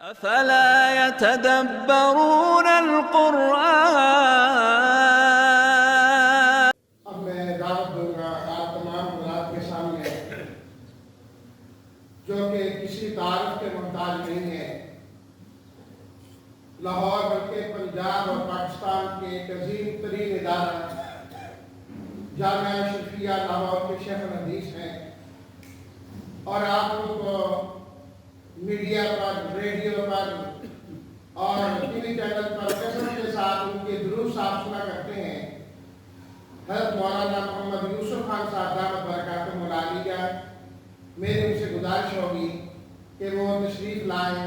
افلا يتدبرون القرآن. اب میں دعوت دوں گا آپ تمام حضرات کے سامنے جو کہ کسی تعارف کے محتاج نہیں ہے، لاہور بلکہ پنجاب اور پاکستان کے ایک عظیم ترین ادارہ جامعہ شفیہ لاہور کے شیخ الحدیث ہیں، اور آپ ان کو میڈیا پر، ریڈیو پر اور ٹی وی چینل پر کثرت کے ساتھ ان کے دروس آپ سنا کرتے ہیں۔ حضرت مولانا محمد یوسف خان صاحب دامت برکاتہ العالیہ، میری ان سے گزارش ہوگی کہ وہ تشریف لائیں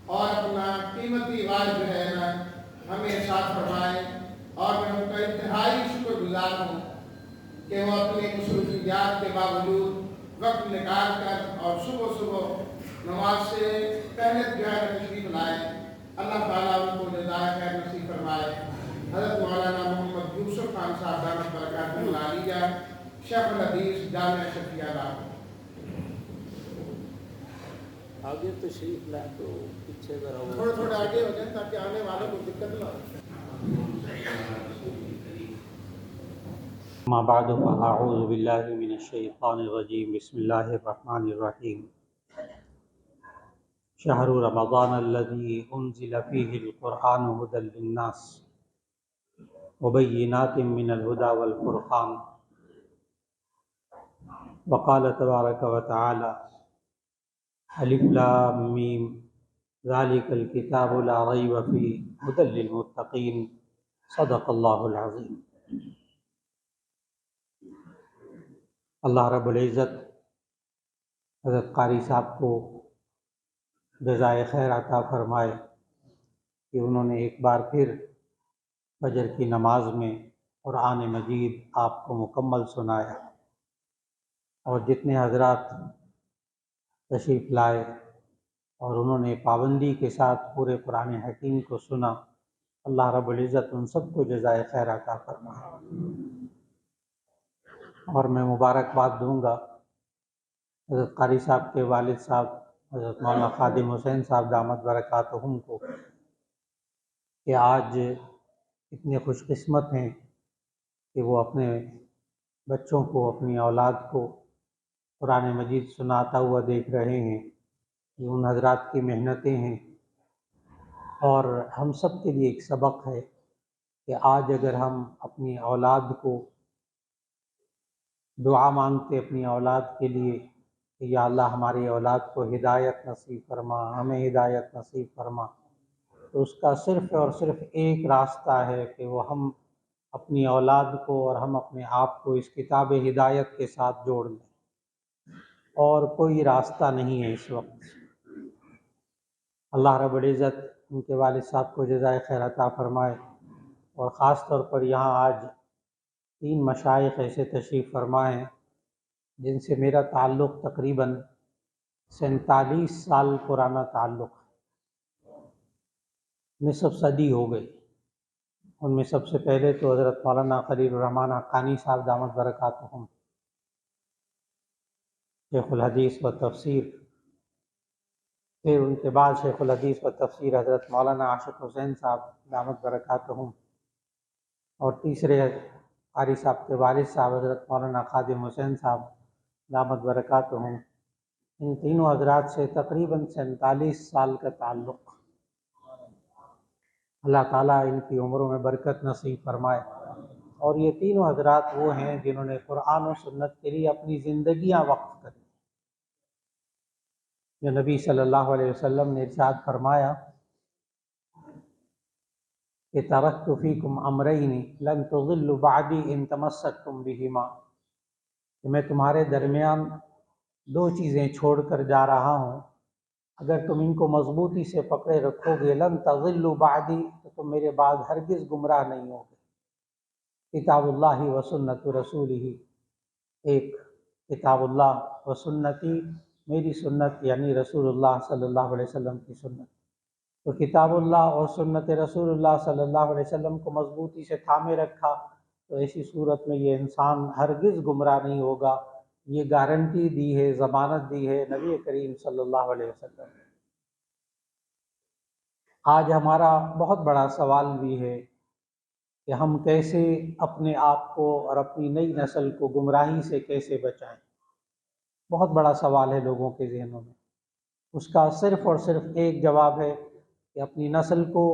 اور اپنا قیمتی وقت جو ہے نا ہمیں ارشاد فرمائیں، اور میں ان کا انتہائی شکر گزار ہوں کہ وہ اپنی مصروفیات کے باوجود وقت نکال کر اور صبح نماز سے پہلے جو ہے تشریف لائیں۔ اللہ تعالیٰ ان کو جزائے خیر نصیب فرمائے۔ حضرت مولانا محمد یوسف خان صاحب دامت برکاتہ العالیہ، شیخ الحدیث جامعہ شفیہ لاہور۔ آگے تشریف لائیں تو پیچھے ذرا تھوڑے آگے ہو جائیں تاکہ آنے والوں کو دقت نہ ہو۔ ما بعد فاعوذ باللہ من الشیطان الرجیم، بسم اللہ الرحمن الرحیم۔ شہر رمضان الذی انزل فیہ القرآن ھدی للناس وبینات من الہدی والفرقان، وقال تبارک وتعالی الف لام میم ذالک الکتاب لا ریب فیہ ھدی للمتقین، صدق اللہ العظیم۔ اللہ رب العزت حضرت قاری صاحب کو جزائے خیر عطا فرمائے کہ انہوں نے ایک بار پھر فجر کی نماز میں قرآن مجید آپ کو مکمل سنایا، اور جتنے حضرات تشریف لائے اور انہوں نے پابندی کے ساتھ پورے قرآن حکیم کو سنا، اللہ رب العزت ان سب کو جزائے خیر عطا فرمائے۔ اور میں مبارکباد دوں گا حضرت قاری صاحب کے والد صاحب حضرت مولانا خادم حسین صاحب دامت برکاتہم کو کہ آج اتنے خوش قسمت ہیں کہ وہ اپنے بچوں کو، اپنی اولاد کو قرآن مجید سناتا ہوا دیکھ رہے ہیں۔ یہ ان حضرات کی محنتیں ہیں، اور ہم سب کے لیے ایک سبق ہے کہ آج اگر ہم اپنی اولاد کو دعا مانگتے اپنی اولاد کے لیے کہ یا اللہ ہماری اولاد کو ہدایت نصیب فرما، ہمیں ہدایت نصیب فرما، تو اس کا صرف اور صرف ایک راستہ ہے کہ وہ ہم اپنی اولاد کو اور ہم اپنے آپ کو اس کتاب ہدایت کے ساتھ جوڑ لیں، اور کوئی راستہ نہیں ہے اس وقت۔ اللہ رب العزت ان کے والد صاحب کو جزائے خیر عطا فرمائے، اور خاص طور پر یہاں آج 3 مشائخ ایسے تشریف فرما ہیں جن سے میرا تعلق تقریباً 47 سال پرانا تعلق ہے، نصف صدی ہو گئی۔ ان میں سب سے پہلے تو حضرت مولانا خلیل الرحمن حقانی صاحب دامت برکاتہم، شیخ الحدیث و تفسیر، پھر ان کے بعد شیخ الحدیث و تفسیر حضرت مولانا عاشق حسین صاحب دامت برکاتہم، اور تیسرے قاری صاحب کے والد صاحب حضرت مولانا خادم حسین صاحب دامت برکاتہم۔ ان تینوں حضرات سے تقریباً 47 سال کا تعلق۔ اللہ تعالیٰ ان کی عمروں میں برکت نصیب فرمائے، اور یہ تینوں حضرات وہ ہیں جنہوں نے قرآن و سنت کے لیے اپنی زندگیاں وقف کری۔ جو نبی صلی اللہ علیہ وسلم نے ارشاد فرمایا کہ ترکت فیکم امرین لن تضلوا بعدی ان تمسکتم بہما، کہ میں تمہارے درمیان 2 چیزیں چھوڑ کر جا رہا ہوں، اگر تم ان کو مضبوطی سے پکڑے رکھو گے لن تضلوا بعدی، تو تم میرے بعد ہرگز گمراہ نہیں ہوگے۔ کتاب اللہ و سنت رسولہ، ایک کتاب اللہ و سنتی، میری سنت یعنی رسول اللہ صلی اللہ علیہ وسلم کی سنت۔ تو کتاب اللہ اور سنت رسول اللہ صلی اللہ علیہ وسلم کو مضبوطی سے تھامے رکھا تو ایسی صورت میں یہ انسان ہرگز گمراہ نہیں ہوگا۔ یہ گارنٹی دی ہے، ضمانت دی ہے نبی کریم صلی اللہ علیہ وسلم۔ آج ہمارا بہت بڑا سوال بھی ہے کہ ہم کیسے اپنے آپ کو اور اپنی نئی نسل کو گمراہی سے کیسے بچائیں۔ بہت بڑا سوال ہے لوگوں کے ذہنوں میں۔ اس کا صرف اور صرف ایک جواب ہے کہ اپنی نسل کو،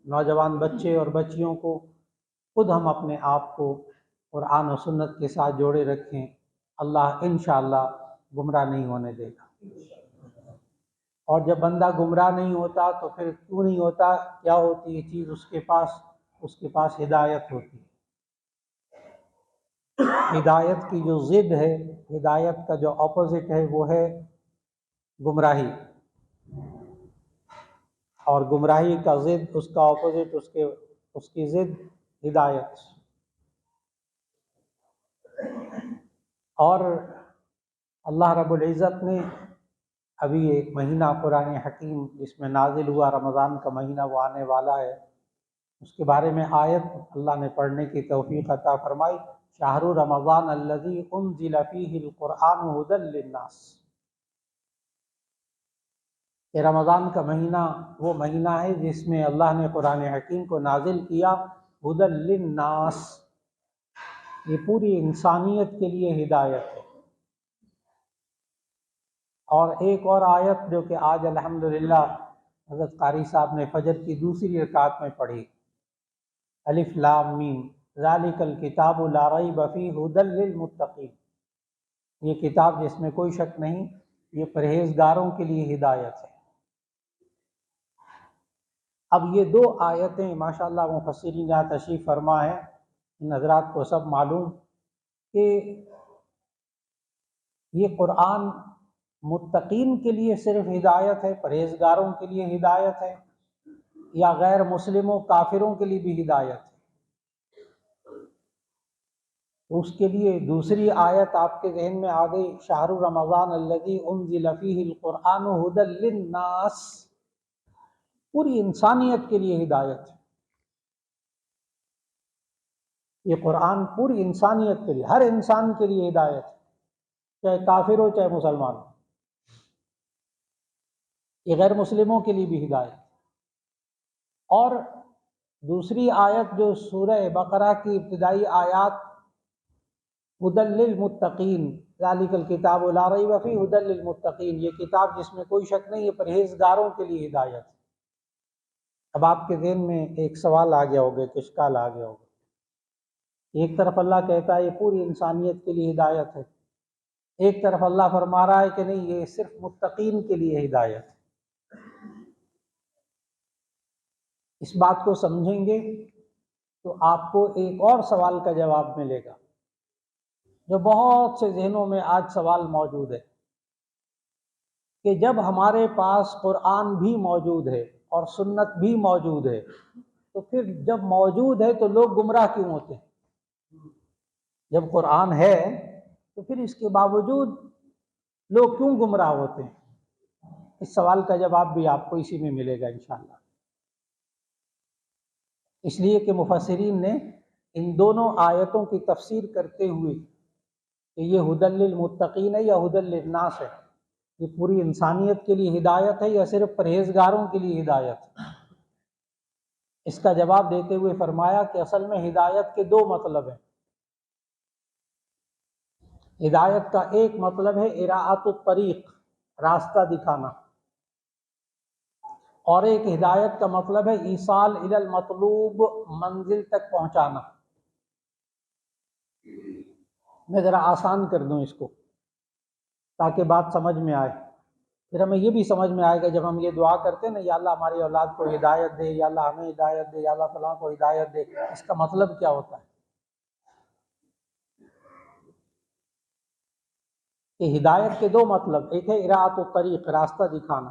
نوجوان بچے اور بچیوں کو خود ہم اپنے آپ کو قرآن و سنت کے ساتھ جوڑے رکھیں، اللہ انشاءاللہ گمراہ نہیں ہونے دے گا۔ اور جب بندہ گمراہ نہیں ہوتا تو پھر کیوں نہیں ہوتا؟ کیا ہوتی ہے چیز؟ اس کے پاس ہدایت ہوتی ہے۔ ہدایت کی جو ضد ہے، ہدایت کا جو اپوزٹ ہے، وہ ہے گمراہی، اور گمراہی کا ضد، اس کا اپوزٹ، اس کی ضد ہدایت۔ اور اللہ رب العزت نے ابھی ایک مہینہ قرآن حکیم جس میں نازل ہوا، رمضان کا مہینہ وہ آنے والا ہے، اس کے بارے میں آیت اللہ نے پڑھنے کی توفیق عطا فرمائی۔ شہر رمضان الذی انزل فیہ القرآن ھدی للناس، کہ رمضان کا مہینہ وہ مہینہ ہے جس میں اللہ نے قرآن حکیم کو نازل کیا، ھدی للناس، یہ پوری انسانیت کے لیے ہدایت ہے۔ اور ایک اور آیت جو کہ آج الحمدللہ حضرت قاری صاحب نے فجر کی دوسری رکعت میں پڑھی، الف لام میم ذالک الکتاب لا ریب فیہ ھدی للمتقین، یہ کتاب جس میں کوئی شک نہیں، یہ پرہیزگاروں کے لیے ہدایت ہے۔ اب یہ دو آیتیں ماشاءاللہ مفسرین یہاں تشریف فرما ہے، ان حضرات کو سب معلوم کہ یہ قرآن متقین کے لیے صرف ہدایت ہے، پرہیزگاروں کے لیے ہدایت ہے، یا غیر مسلموں کافروں کے لیے بھی ہدایت ہے؟ تو اس کے لیے دوسری آیت آپ کے ذہن میں آ گئی، شہر رمضان الذی انزل فیہ القرآن ھدی للناس، پوری انسانیت کے لیے ہدایت ہے۔ یہ قرآن پوری انسانیت کے لیے، ہر انسان کے لیے ہدایت ہے، چاہے کافر ہو چاہے مسلمان ہو۔ یہ غیر مسلموں کے لیے بھی ہدایت ہے۔ اور دوسری آیت جو سورہ بقرہ کی ابتدائی آیات، ھدی للمتقین ذالک الکتاب لا ریب فیہ ھدی للمتقین، یہ کتاب جس میں کوئی شک نہیں، یہ پرہیزگاروں کے لیے ہدایت ہے۔ اب آپ کے ذہن میں ایک سوال آ گیا ہوگا، ایک اشکال آ گیا ہوگا۔ ایک طرف اللہ کہتا ہے یہ پوری انسانیت کے لیے ہدایت ہے، ایک طرف اللہ فرما رہا ہے کہ نہیں، یہ صرف متقین کے لیے ہدایت ہے۔ اس بات کو سمجھیں گے تو آپ کو ایک اور سوال کا جواب ملے گا جو بہت سے ذہنوں میں آج سوال موجود ہے، کہ جب ہمارے پاس قرآن بھی موجود ہے اور سنت بھی موجود ہے، تو پھر جب موجود ہے تو لوگ گمراہ کیوں ہوتے ہیں؟ جب قرآن ہے تو پھر اس کے باوجود لوگ کیوں گمراہ ہوتے ہیں؟ اس سوال کا جواب بھی آپ کو اسی میں ملے گا انشاءاللہ۔ اس لیے کہ مفسرین نے ان دونوں آیتوں کی تفسیر کرتے ہوئے کہ یہ ھدی للمتقین ہے یا ھدی للناس ہے، یہ پوری انسانیت کے لیے ہدایت ہے یا صرف پرہیزگاروں کے لیے ہدایت ہے، اس کا جواب دیتے ہوئے فرمایا کہ اصل میں ہدایت کے دو مطلب ہیں۔ ہدایت کا ایک مطلب ہے اراءۃ الطریق، راستہ دکھانا، اور ایک ہدایت کا مطلب ہے ایصال الی المطلوب، منزل تک پہنچانا۔ میں ذرا آسان کر دوں اس کو تاکہ بات سمجھ میں آئے، پھر ہمیں یہ بھی سمجھ میں آئے گا جب ہم یہ دعا کرتے ہیں نا، یا اللہ ہماری اولاد کو ہدایت دے، یا اللہ ہمیں ہدایت دے، یا اللہ فلاں کو ہدایت دے، اس کا مطلب کیا ہوتا ہے؟ کہ ہدایت کے دو مطلب، ایک ہے اراءۃ الطریق، راستہ دکھانا،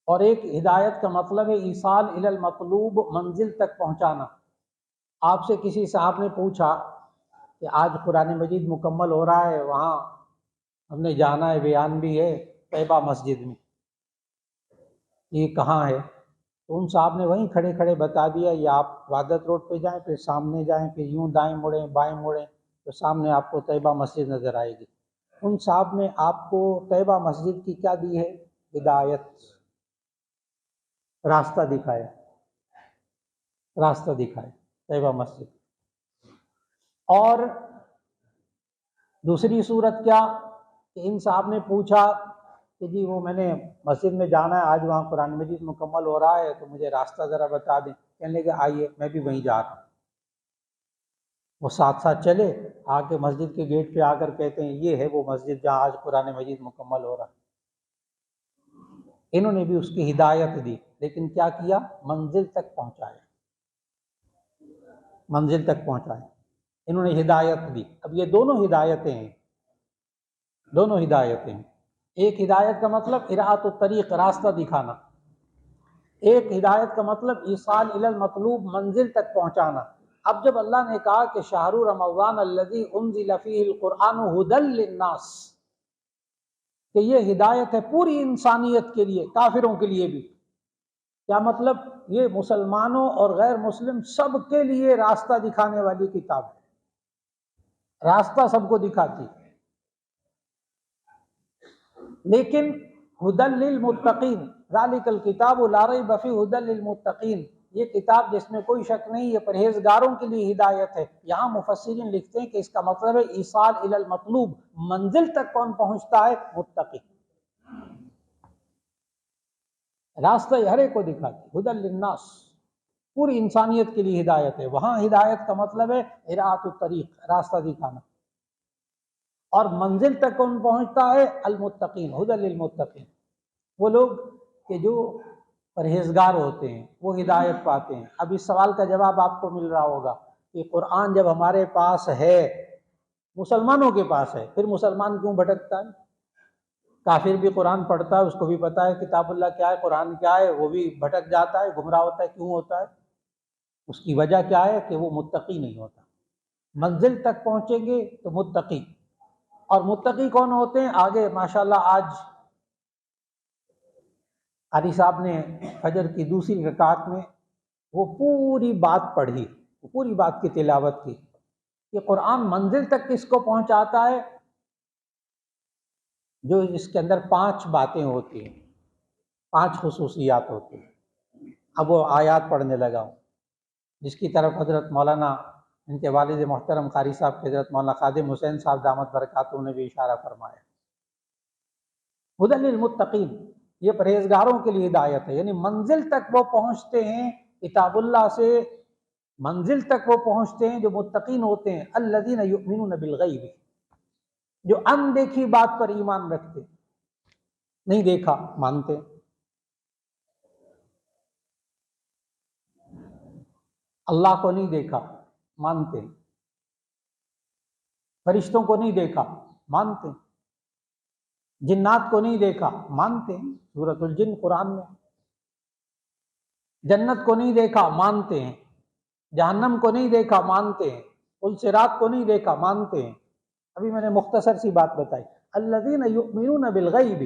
اور ایک ہدایت کا مطلب ہے ایصال الی المطلوب، منزل تک پہنچانا۔ آپ سے کسی صاحب نے پوچھا کہ آج قرآن مجید مکمل ہو رہا ہے، وہاں ہم نے جانا ہے، بیان بھی ہے طیبہ مسجد میں، یہ کہاں ہے؟ تو ان صاحب نے وہیں کھڑے کھڑے بتا دیا، یا آپ وحدت روڈ پہ جائیں، پھر سامنے جائیں، پھر یوں دائیں مڑیں بائیں مڑیں تو سامنے آپ کو طیبہ مسجد نظر آئے گی۔ ان صاحب نے آپ کو طیبہ مسجد کی کیا دی ہے؟ ہدایت۔ راستہ دکھایا، راستہ دکھایا طیبہ مسجد۔ اور دوسری صورت کیا کہ ان صاحب نے پوچھا کہ جی وہ میں نے مسجد میں جانا ہے، آج وہاں قرآن مجید مکمل ہو رہا ہے تو مجھے راستہ ذرا بتا دیں۔ کہنے لگے آئیے میں بھی وہیں جا رہا ہوں۔ وہ ساتھ ساتھ چلے، آ کے مسجد کے گیٹ پہ آ کر کہتے ہیں یہ ہے وہ مسجد جہاں آج قرآن مجید مکمل ہو رہا ہے۔ انہوں نے بھی اس کی ہدایت دی، لیکن کیا کیا؟ منزل تک پہنچایا، منزل تک پہنچایا۔ انہوں نے ہدایت دی۔ اب یہ دونوں ہدایتیں ہیں، دونوں ہدایتیں ہیں۔ ایک ہدایت کا مطلب اراۃ الطریق، راستہ دکھانا، ایک ہدایت کا مطلب ایصال الی المطلوب، منزل تک پہنچانا۔ اب جب اللہ نے کہا کہ شہر رمضان الذی انزل فیہ القرآن ھدی للناس، کہ یہ ہدایت ہے پوری انسانیت کے لیے، کافروں کے لیے بھی۔ کیا مطلب؟ یہ مسلمانوں اور غیر مسلم سب کے لیے راستہ دکھانے والی کتاب ہے، راستہ سب کو دکھاتی۔ لیکن ھدی للمتقین، ذالک الکتاب لا ریب فیہ ھدی للمتقین، یہ کتاب جس میں کوئی شک نہیں، یہ پرہیزگاروں کے لیے ہدایت ہے۔ یہاں مفسرین لکھتے ہیں کہ اس کا مطلب ہے ایصال الی المطلوب، منزل تک کون پہنچتا ہے؟ متقی۔ راستہ ہر ایک کو دکھاتی، ھدی للناس، پوری انسانیت کے لیے ہدایت ہے۔ وہاں ہدایت کا مطلب ہے اراۃ الطریق، راستہ دکھانا۔ اور منزل تک کون پہنچتا ہے؟ المتقین، ھدی للمتقین، وہ لوگ کہ جو پرہیزگار ہوتے ہیں وہ ہدایت پاتے ہیں۔ اب اس سوال کا جواب آپ کو مل رہا ہوگا کہ قرآن جب ہمارے پاس ہے، مسلمانوں کے پاس ہے، پھر مسلمان کیوں بھٹکتا ہے؟ کافر بھی قرآن پڑھتا ہے، اس کو بھی پتہ ہے کتاب اللہ کیا ہے، قرآن کیا ہے، وہ بھی بھٹک جاتا ہے، گمراہ ہوتا ہے۔ کیوں ہوتا ہے؟ اس کی وجہ کیا ہے کہ وہ متقی نہیں ہوتا۔ منزل تک پہنچیں گے تو متقی، اور متقی کون ہوتے ہیں؟ آگے ماشاءاللہ آج علی صاحب نے فجر کی دوسری رکعت میں وہ پوری بات پڑھی، وہ پوری بات کی تلاوت کی کہ قرآن منزل تک کس کو پہنچاتا ہے؟ جو اس کے اندر 5 باتیں ہوتی ہیں، 5 خصوصیات ہوتی ہیں۔ اب وہ آیات پڑھنے لگا ہوں، جس کی طرف حضرت مولانا ان کے والد محترم قاری صاحب کے حضرت مولانا خادم حسین صاحب دامت برکاتہ نے بھی اشارہ فرمایا۔ ھدی للمتقین، یہ پرہیزگاروں کے لیے ہدایت ہے، یعنی منزل تک وہ پہنچتے ہیں کتاب اللہ سے، منزل تک وہ پہنچتے ہیں جو متقین ہوتے ہیں۔ الذین یؤمنون بالغیب، جو اندیکھی بات پر ایمان رکھتے، نہیں دیکھا مانتے۔ اللہ کو نہیں دیکھا مانتے، فرشتوں کو نہیں دیکھا مانتے، جنات کو نہیں دیکھا مانتے، سورۃ الجن قرآن میں۔ جنت کو نہیں دیکھا مانتے ہیں، جہنم کو نہیں دیکھا مانتے ہیں، پل صراط کو نہیں دیکھا مانتے ہیں۔ ابھی میں نے مختصر سی بات بتائی، الذین یؤمنون بالغیب،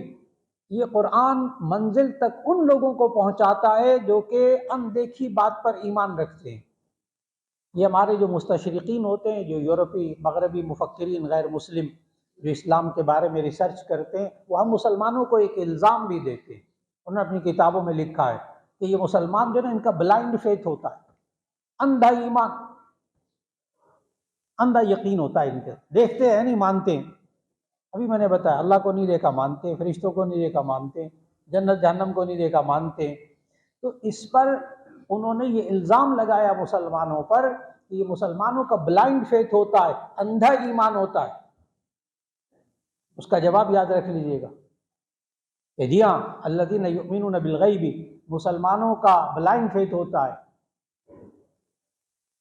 یہ قرآن منزل تک ان لوگوں کو پہنچاتا ہے جو کہ اندیکھی بات پر ایمان رکھتے ہیں۔ یہ ہمارے جو مستشرقین ہوتے ہیں، جو یورپی مغربی مفکرین غیر مسلم جو اسلام کے بارے میں ریسرچ کرتے ہیں، وہ ہم مسلمانوں کو ایک الزام بھی دیتے ہیں۔ انہوں نے اپنی کتابوں میں لکھا ہے کہ یہ مسلمان جو ہے ان کا بلائنڈ فیتھ ہوتا ہے، اندھا ایمان، اندھا یقین ہوتا ہے ان کے، دیکھتے ہیں نہیں مانتے ہیں۔ ابھی میں نے بتایا اللہ کو نہیں دیکھا مانتے ہیں، فرشتوں کو نہیں دیکھا مانتے ہیں، جنت جہنم کو نہیں دیکھا مانتے ہیں۔ تو اس پر انہوں نے یہ الزام لگایا مسلمانوں پر کہ یہ مسلمانوں کا بلائنڈ فیتھ ہوتا ہے، اندھا ایمان ہوتا ہے۔ اس کا جواب یاد رکھ لیجئے گا کہ جی ہاں، الذین یؤمنون بالغیب، مسلمانوں کا بلائنڈ فیتھ ہوتا ہے،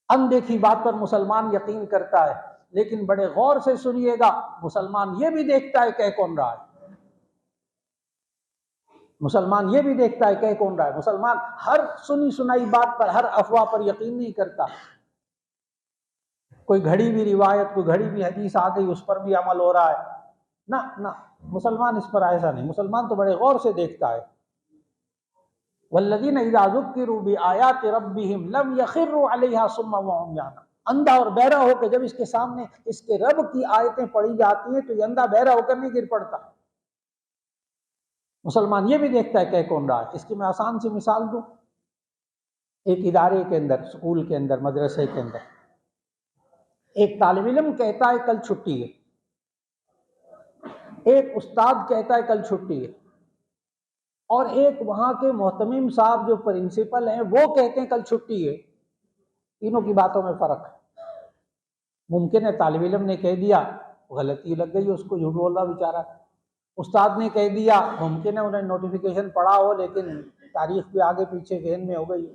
اندیکھی بات پر مسلمان یقین کرتا ہے۔ لیکن بڑے غور سے سنیے گا، مسلمان یہ بھی دیکھتا ہے کہہ کون رہا ہے، مسلمان یہ بھی دیکھتا ہے کہہ کون رہا ہے۔ مسلمان ہر سنی سنائی بات پر، ہر افواہ پر یقین نہیں کرتا۔ کوئی گھڑی بھی روایت، کوئی گھڑی بھی حدیث آ گئی، اس پر بھی عمل ہو رہا ہے، نہ مسلمان اس پر ایسا نہیں، مسلمان تو بڑے غور سے دیکھتا ہے۔ والذین اذا ذکروا بآیات ربہم لم یخروا علیہا صما وعمیانا، اندھا اور بہرا ہو کے جب اس کے سامنے اس کے رب کی آیتیں پڑھی جاتی ہیں تو یہ اندھا بہرا ہو کر نہیں گر پڑتا۔ مسلمان یہ بھی دیکھتا ہے کہ کون رہا ہے۔ اس کی میں آسان سی مثال دوں، ایک ادارے کے اندر، اسکول کے اندر، مدرسے کے اندر ایک طالب علم کہتا ہے کل چھٹی ہے، ایک استاد کہتا ہے کل چھٹی ہے، اور ایک وہاں کے محتمم صاحب جو پرنسپل ہیں وہ کہتے ہیں کل چھٹی ہے۔ تینوں کی باتوں میں فرق ہے۔ ممکن ہے طالب علم نے کہہ دیا، غلطی لگ گئی اس کو، جھوٹ بول رہا بیچارہ۔ استاد نے کہہ دیا، ممکن ہے انہیں نوٹیفیکیشن پڑھا ہو لیکن تاریخ بھی آگے پیچھے ذہن میں ہو گئی۔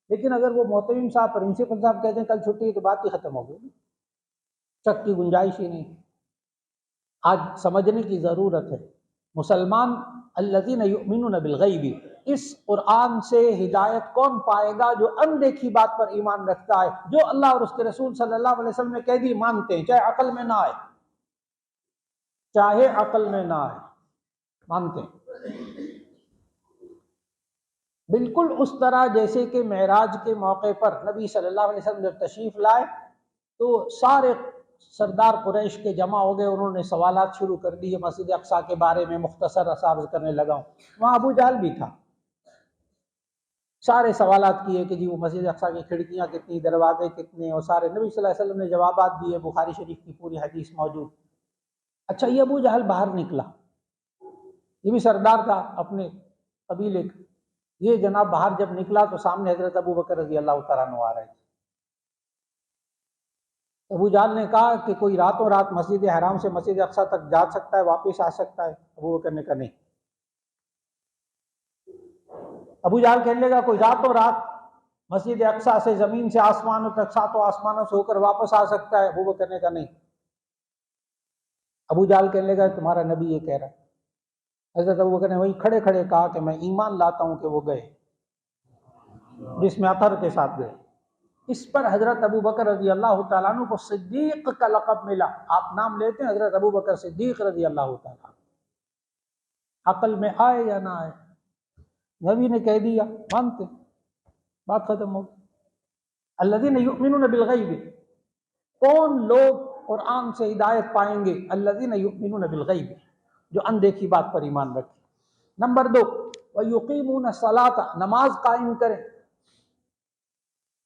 لیکن اگر وہ محتمم صاحب، پرنسپل صاحب کہتے ہیں کل چھٹی ہے تو بات ہی ختم ہو گئی، شک کی گنجائش ہی نہیں۔ آج سمجھنے کی ضرورت ہے، مسلمان الذین یؤمنون بالغیب، اس قرآن سے ہدایت کون پائے گا؟ جو اندیکھی بات پر ایمان رکھتا ہے، جو اللہ اور اس کے رسول صلی اللہ علیہ وسلم نے کہہ دی مانتے ہیں، چاہے عقل میں نہ آئے، چاہے عقل میں نہ آئے، مانتے ہیں۔ بالکل اس طرح جیسے کہ معراج کے موقع پر نبی صلی اللہ علیہ وسلم جب تشریف لائے تو سارے سردار قریش کے جمع ہو گئے، انہوں نے سوالات شروع کر دیے مسجد اقصیٰ کے بارے میں، مختصر عرض کرنے لگا ہوں۔ وہاں ابو جہل بھی تھا، سارے سوالات کیے کہ جی وہ مسجد اقصیٰ کی کھڑکیاں کتنی، دروازے کتنے، اور سارے نبی صلی اللہ علیہ وسلم نے جوابات دیے، بخاری شریف کی پوری حدیث موجود۔ اچھا، یہ ابو جہل باہر نکلا، یہ بھی سردار تھا اپنے قبیلے کا، یہ جناب باہر جب نکلا تو سامنے حضرت ابو بکر رضی اللہ تعالیٰ عنہ آ رہے تھے۔ ابو جہل نے کہا کہ کوئی راتوں رات مسجد حرام سے مسجد اقصیٰ تک جا سکتا ہے، واپس آ سکتا ہے؟ ابو بکر نے کہا نہیں۔ ابو جہل کہنے لگا کوئی راتوں رات مسجد اقصیٰ سے زمین سے آسمانوں تک، ساتوں آسمانوں سے ہو کر واپس آ سکتا ہے؟ ابو بکر نے کہا نہیں۔ ابو جہل کہنے لگا تمہارا نبی یہ کہہ رہا ہے۔ حضرت ابو بکر نے وہیں کھڑے کھڑے کہا کہ میں ایمان لاتا ہوں کہ وہ گئے، جس میں اثر کے ساتھ گئے۔ اس پر حضرت ابو بکر رضی اللہ تعالیٰ عنہ کو صدیق کا لقب ملا۔ آپ نام لیتے ہیں حضرت ابو بکر صدیق رضی اللہ تعالیٰ عنہ، عقل میں آئے یا نہ آئے، نبی نے کہہ دیا مانتے، بات ختم ہو گئی۔ الذین یؤمنون بالغیب، کون لوگ قرآن سے ہدایت پائیں گے؟ الذین یؤمنون بالغیب، جو اندیکھی بات پر ایمان رکھیں۔ نمبر 2، وَيُقِيمُونَ الصَّلَاةَ، نماز قائم کریں،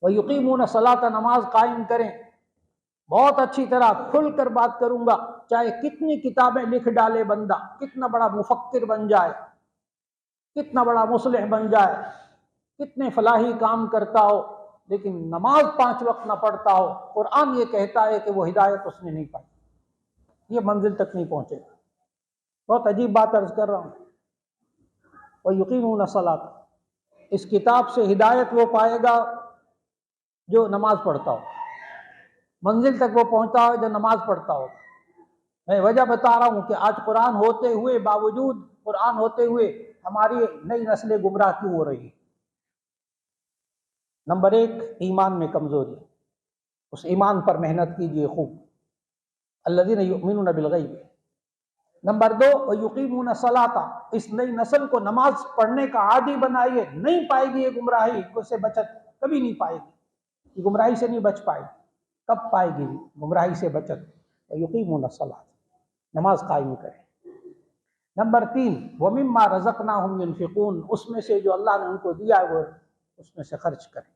وَيُقِيمُونَ الصَّلَاةَ، نماز قائم کریں۔ بہت اچھی طرح کھل کر بات کروں گا، چاہے کتنی کتابیں لکھ ڈالے بندہ، کتنا بڑا مفکر بن جائے، کتنا بڑا مصلح بن جائے، کتنے فلاحی کام کرتا ہو، لیکن نماز 5 وقت نہ پڑھتا ہو، قرآن یہ کہتا ہے کہ وہ ہدایت اس نے نہیں پائی، یہ منزل تک نہیں پہنچے گا۔ بہت عجیب بات عرض کر رہا ہوں۔ وَيُقِيمُونَ الصَّلَاةَ، اس کتاب سے ہدایت وہ پائے گا جو نماز پڑھتا ہو، منزل تک وہ پہنچتا ہو جو نماز پڑھتا ہو۔ میں وجہ بتا رہا ہوں کہ آج قرآن ہوتے ہوئے، باوجود قرآن ہوتے ہوئے ہماری نئی نسلیں گمراہ کیوں ہو رہی ہیں؟ نمبر 1، ایمان میں کمزوری، اس ایمان پر محنت کیجیے خوب، الذین یؤمنون بالغیب۔ نمبر 2، وَيُقِيمُونَ الصَّلَاةَ، اس نئی نسل کو نماز پڑھنے کا عادی بنائیے، نہیں پائے گی یہ گمراہی، اس سے بچت کبھی نہیں پائے گی، یہ گمراہی سے نہیں بچ پائے گی۔ کب پائے گی گمراہی سے بچت؟ وَيُقِيمُونَ الصَّلَاةَ، نماز قائم کریں۔ نمبر 3، وَمِمَّا رَزَقْنَاهُمْ يُنْفِقُونَ، اس میں سے جو اللہ نے ان کو دیا ہے وہ اس میں سے خرچ کریں،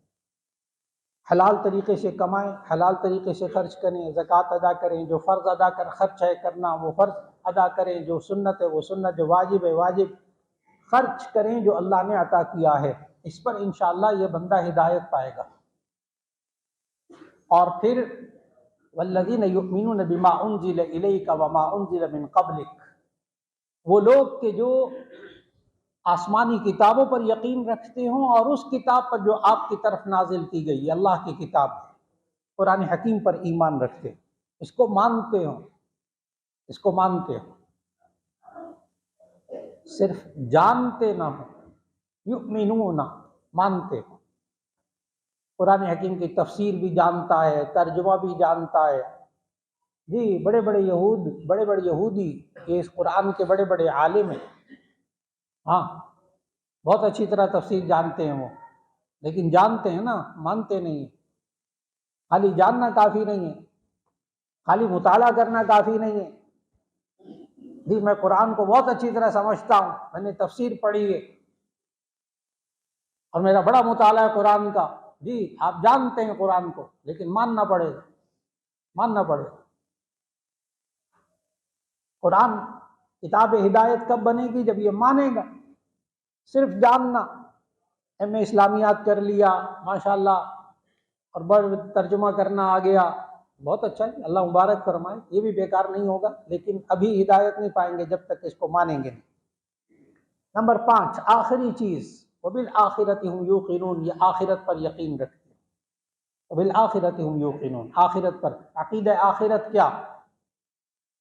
حلال طریقے سے کمائیں، حلال طریقے سے خرچ کریں، زکوٰۃ ادا کریں، جو فرض ادا کر خرچ ہے کرنا وہ فرض ادا کریں، جو سنت ہے وہ سنت، جو واجب ہے واجب خرچ کریں جو اللہ نے عطا کیا ہے۔ اس پر انشاءاللہ یہ بندہ ہدایت پائے گا۔ اور پھر والذین یؤمنون بما انزل الیک وما انزل من قبلک، وہ لوگ کہ جو آسمانی کتابوں پر یقین رکھتے ہوں اور اس کتاب پر جو آپ کی طرف نازل کی گئی، اللہ کی کتاب قرآن حکیم پر ایمان رکھتے ہیں، اس کو مانتے ہوں، اس کو مانتے ہوں، صرف جانتے نہ ہوں، یؤمنون، مانتے ہوں، قرآن حکیم کی تفسیر بھی جانتا ہے، ترجمہ بھی جانتا ہے۔ جی بڑے بڑے یہودی یہ اس قرآن کے بڑے بڑے عالم ہیں، ہاں بہت اچھی طرح تفسیر جانتے ہیں وہ، لیکن جانتے ہیں نا، مانتے نہیں ہیں۔ خالی جاننا کافی نہیں ہے، خالی مطالعہ کرنا کافی نہیں ہے، جی میں قرآن کو بہت اچھی طرح سمجھتا ہوں، میں نے تفسیر پڑھی ہے اور میرا بڑا مطالعہ ہے قرآن کا۔ جی آپ جانتے ہیں قرآن کو، لیکن ماننا پڑے گا، ماننا پڑے گا۔ قرآن کتاب ہدایت کب بنے گی؟ جب یہ مانے گا۔ صرف جاننا، ایم اے اسلامیات کر لیا ماشاءاللہ اور بڑھ ترجمہ کرنا آ گیا، بہت اچھا ہے، اللہ مبارک فرمائے، یہ بھی بیکار نہیں ہوگا، لیکن ابھی ہدایت نہیں پائیں گے جب تک اس کو مانیں گے نہیں۔ نمبر 5، آخری چیز، وبالآخرۃ هم یوقنون، یہ آخرت پر یقین رکھتے ہیں۔ وبالآخرۃ هم یوقنون، آخرت پر، عقیدہ آخرت کیا؟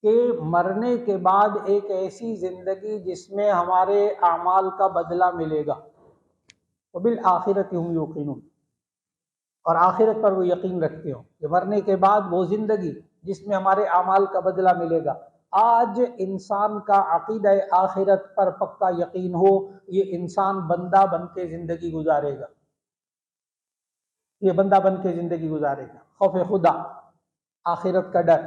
کہ مرنے کے بعد ایک ایسی زندگی جس میں ہمارے اعمال کا بدلہ ملے گا۔ وبالآخرۃ هم یوقنون، اور آخرت پر وہ یقین رکھتے ہو کہ مرنے کے بعد وہ زندگی جس میں ہمارے اعمال کا بدلہ ملے گا۔ آج انسان کا عقیدہ آخرت پر پکا یقین ہو، یہ انسان بندہ بن کے زندگی گزارے گا، یہ بندہ بن کے زندگی گزارے گا۔ خوف خدا، آخرت کا ڈر،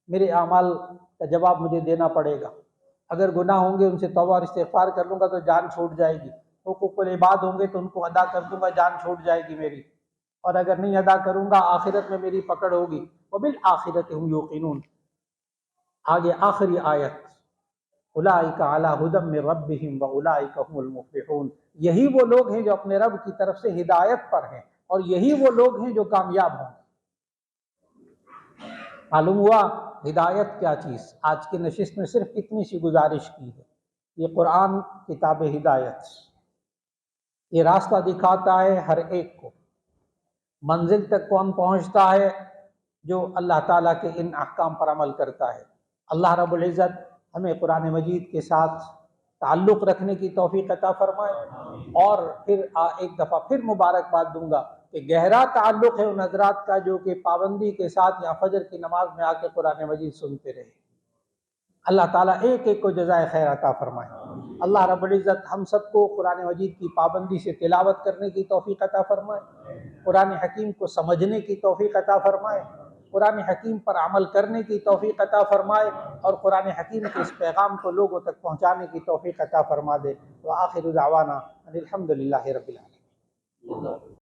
میرے اعمال کا جواب مجھے دینا پڑے گا، اگر گناہ ہوں گے ان سے توبہ اور استغفار کر لوں گا تو جان چھوٹ جائے گی، حقوق العباد ہوں گے تو ان کو ادا کر دوں گا، جان چھوٹ جائے گی میری، اور اگر نہیں ادا کروں گا آخرت میں میری پکڑ ہوگی۔ وبالآخرۃ هم یوقنون۔ آگے آخری آیت، اولئک علی ھدی من ربہم واولئک هم المفلحون، یہی وہ لوگ ہیں جو اپنے رب کی طرف سے ہدایت پر ہیں، اور یہی وہ لوگ ہیں جو کامیاب ہوں۔ معلوم ہوا ہدایت کیا چیز؟ آج کی نشست میں صرف اتنی سی گزارش کی ہے، یہ قرآن کتاب ہدایت، یہ راستہ دکھاتا ہے ہر ایک کو، منزل تک کون پہنچتا ہے؟ جو اللہ تعالیٰ کے ان احکام پر عمل کرتا ہے۔ اللہ رب العزت ہمیں قرآن مجید کے ساتھ تعلق رکھنے کی توفیق عطا فرمائے، اور پھر ایک دفعہ پھر مبارکباد دوں گا کہ گہرا تعلق ہے ان حضرات کا جو کہ پابندی کے ساتھ یا فجر کی نماز میں آ کے قرآن مجید سنتے رہے۔ اللہ تعالیٰ ایک ایک کو جزائے خیر عطا فرمائے۔ اللہ رب العزت ہم سب کو قرآن مجید کی پابندی سے تلاوت کرنے کی توفیق عطا فرمائے، قرآن حکیم کو سمجھنے کی توفیق عطا فرمائے، قرآن حکیم پر عمل کرنے کی توفیق عطا فرمائے، اور قرآن حکیم کے اس پیغام کو لوگوں تک پہنچانے کی توفیق عطا فرما دے۔ وآخر دعوانا ان الحمد للہ رب العالمین۔